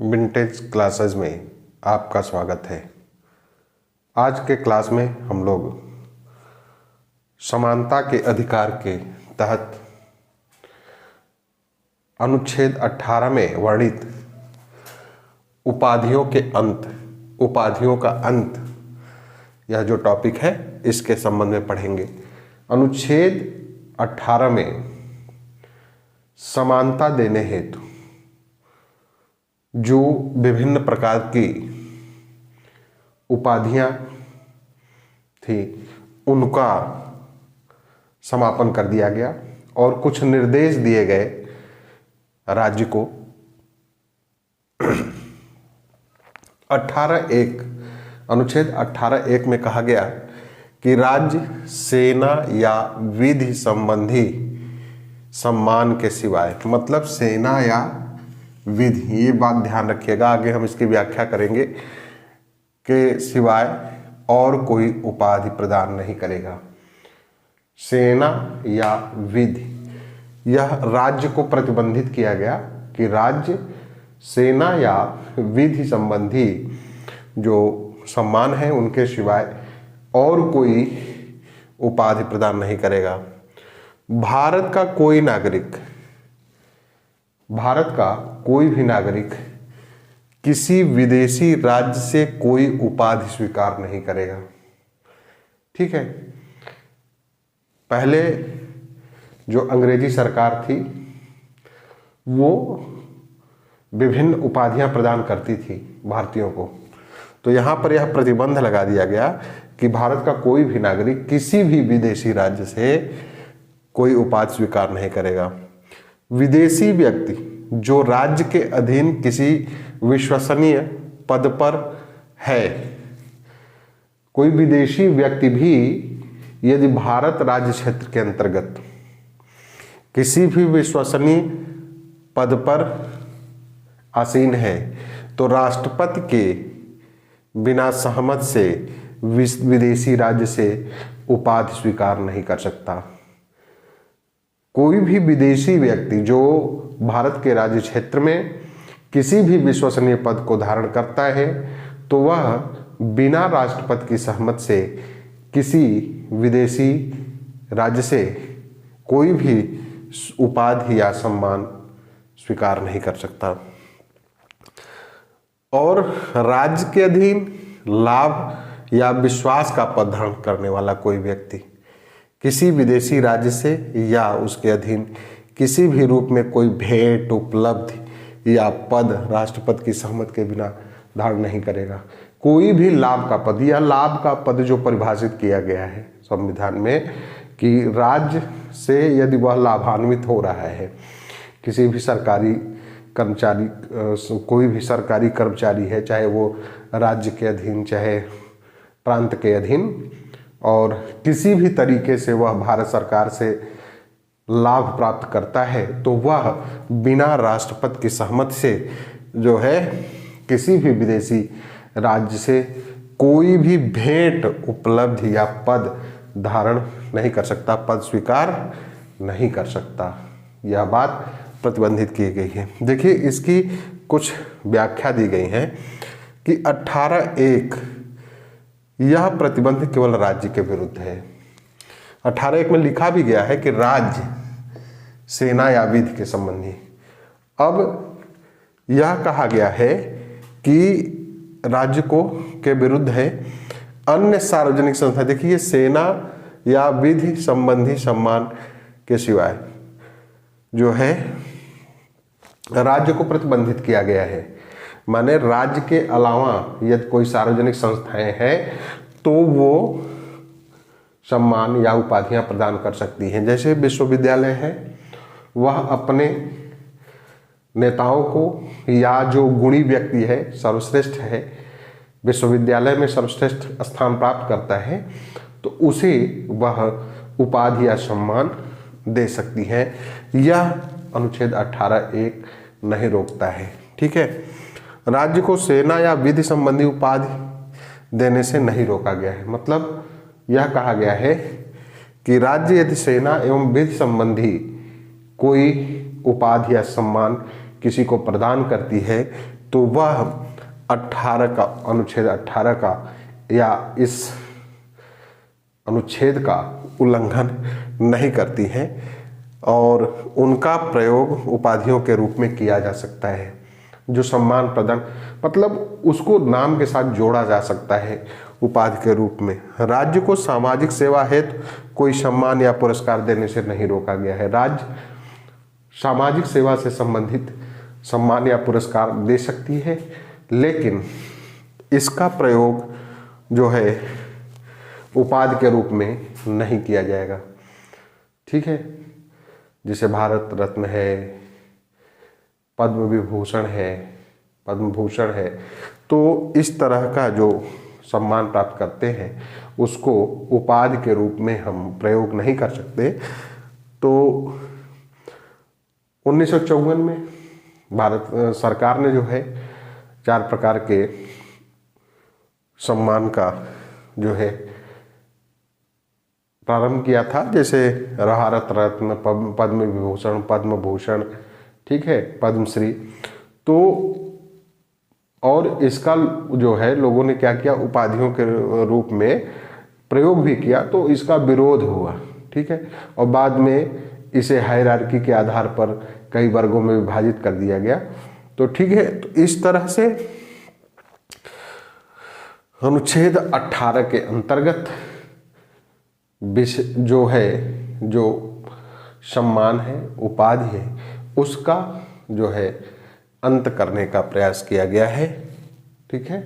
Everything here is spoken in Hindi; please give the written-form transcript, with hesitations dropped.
विंटेज क्लासेस में आपका स्वागत है। आज के क्लास में हम लोग समानता के अधिकार के तहत अनुच्छेद 18 में वर्णित उपाधियों का अंत यह जो टॉपिक है इसके संबंध में पढ़ेंगे। अनुच्छेद 18 में समानता देने हेतु जो विभिन्न प्रकार की उपाधियां थी उनका समापन कर दिया गया और कुछ निर्देश दिए गए राज्य को। 18(1) अनुच्छेद 18(1) में कहा गया कि राज्य सेना या विधि संबंधी सम्मान के सिवाय, मतलब सेना या विधि, ये बात ध्यान रखिएगा, आगे हम इसकी व्याख्या करेंगे, के सिवाय और कोई उपाधि प्रदान नहीं करेगा। सेना या विधि, यह राज्य को प्रतिबंधित किया गया कि राज्य सेना या विधि संबंधी जो सम्मान है उनके सिवाय और कोई उपाधि प्रदान नहीं करेगा। भारत का कोई भी नागरिक किसी विदेशी राज्य से कोई उपाधि स्वीकार नहीं करेगा। ठीक है। पहले जो अंग्रेजी सरकार थी वो विभिन्न उपाधियां प्रदान करती थी भारतीयों को, तो यहां पर यह प्रतिबंध लगा दिया गया कि भारत का कोई भी नागरिक किसी भी विदेशी राज्य से कोई उपाधि स्वीकार नहीं करेगा। विदेशी व्यक्ति जो राज्य के अधीन किसी विश्वसनीय पद पर है, कोई विदेशी व्यक्ति भी यदि भारत राज्य क्षेत्र के अंतर्गत किसी भी विश्वसनीय पद पर आसीन है तो राष्ट्रपति के बिना सहमत से विदेशी राज्य से उपाधि स्वीकार नहीं कर सकता। कोई भी विदेशी व्यक्ति जो भारत के राज्य क्षेत्र में किसी भी विश्वसनीय पद को धारण करता है तो वह बिना राष्ट्रपति की सहमति से किसी विदेशी राज्य से कोई भी उपाधि या सम्मान स्वीकार नहीं कर सकता। और राज्य के अधीन लाभ या विश्वास का पद धारण करने वाला कोई व्यक्ति किसी विदेशी राज्य से या उसके अधीन किसी भी रूप में कोई भेंट, उपलब्धि या पद राष्ट्रपति की सहमति के बिना धारण नहीं करेगा। कोई भी लाभ का पद, या लाभ का पद जो परिभाषित किया गया है संविधान में कि राज्य से यदि वह लाभान्वित हो रहा है, किसी भी सरकारी कर्मचारी, कोई भी सरकारी कर्मचारी है, चाहे वो राज्य के अधीन चाहे प्रांत के अधीन, और किसी भी तरीके से वह भारत सरकार से लाभ प्राप्त करता है तो वह बिना राष्ट्रपति की सहमति से जो है किसी भी विदेशी राज्य से कोई भी भेंट, उपलब्धि या पद धारण नहीं कर सकता, पद स्वीकार नहीं कर सकता। यह बात प्रतिबंधित की गई है। देखिए इसकी कुछ व्याख्या दी गई है कि 18(1) यह प्रतिबंध केवल राज्य के विरुद्ध है। 18(1) में लिखा भी गया है कि राज्य सेना या विधि के संबंधी। अब यह कहा गया है कि राज्य को के विरुद्ध है अन्य सार्वजनिक संस्था। देखिए सेना या विधि संबंधी सम्मान के सिवाय जो है राज्य को प्रतिबंधित किया गया है। माने राज्य के अलावा यदि कोई सार्वजनिक संस्थाएं हैं तो वो सम्मान या उपाधियां प्रदान कर सकती हैं। जैसे विश्वविद्यालय है, वह अपने नेताओं को या जो गुणी व्यक्ति है, सर्वश्रेष्ठ है, विश्वविद्यालय में सर्वश्रेष्ठ स्थान प्राप्त करता है तो उसे वह उपाधि या सम्मान दे सकती है। यह अनुच्छेद 18(1) नहीं रोकता है। ठीक है। राज्य को सेना या विधि संबंधी उपाधि देने से नहीं रोका गया है। मतलब यह कहा गया है कि राज्य यदि सेना एवं विधि संबंधी कोई उपाधि या सम्मान किसी को प्रदान करती है तो वह 18 का अनुच्छेद 18 का या इस अनुच्छेद का उल्लंघन नहीं करती हैं और उनका प्रयोग उपाधियों के रूप में किया जा सकता है। जो सम्मान प्रदान मतलब उसको नाम के साथ जोड़ा जा सकता है उपाधि के रूप में। राज्य को सामाजिक सेवा हेतु कोई सम्मान या पुरस्कार देने से नहीं रोका गया है। राज्य सामाजिक सेवा से संबंधित सम्मान या पुरस्कार दे सकती है, लेकिन इसका प्रयोग जो है उपाधि के रूप में नहीं किया जाएगा। ठीक है, जैसे भारत रत्न है, पद्म विभूषण है, पद्म भूषण है, तो इस तरह का जो सम्मान प्राप्त करते हैं उसको उपाधि के रूप में हम प्रयोग नहीं कर सकते। तो 1954 में भारत सरकार ने जो है 4 प्रकार के सम्मान का जो है प्रारंभ किया था, जैसे भारत रत्न, पद्म विभूषण, पद्म भूषण, ठीक है, पद्मश्री। तो और इसका जो है लोगों ने क्या किया, उपाधियों के रूप में प्रयोग भी किया, तो इसका विरोध हुआ। ठीक है, और बाद में इसे हायरार्की के आधार पर कई वर्गों में विभाजित कर दिया गया। तो ठीक है, तो इस तरह से अनुच्छेद 18 के अंतर्गत जो है, जो सम्मान है, उपाधि है, उसका जो है अंत करने का प्रयास किया गया है। ठीक है।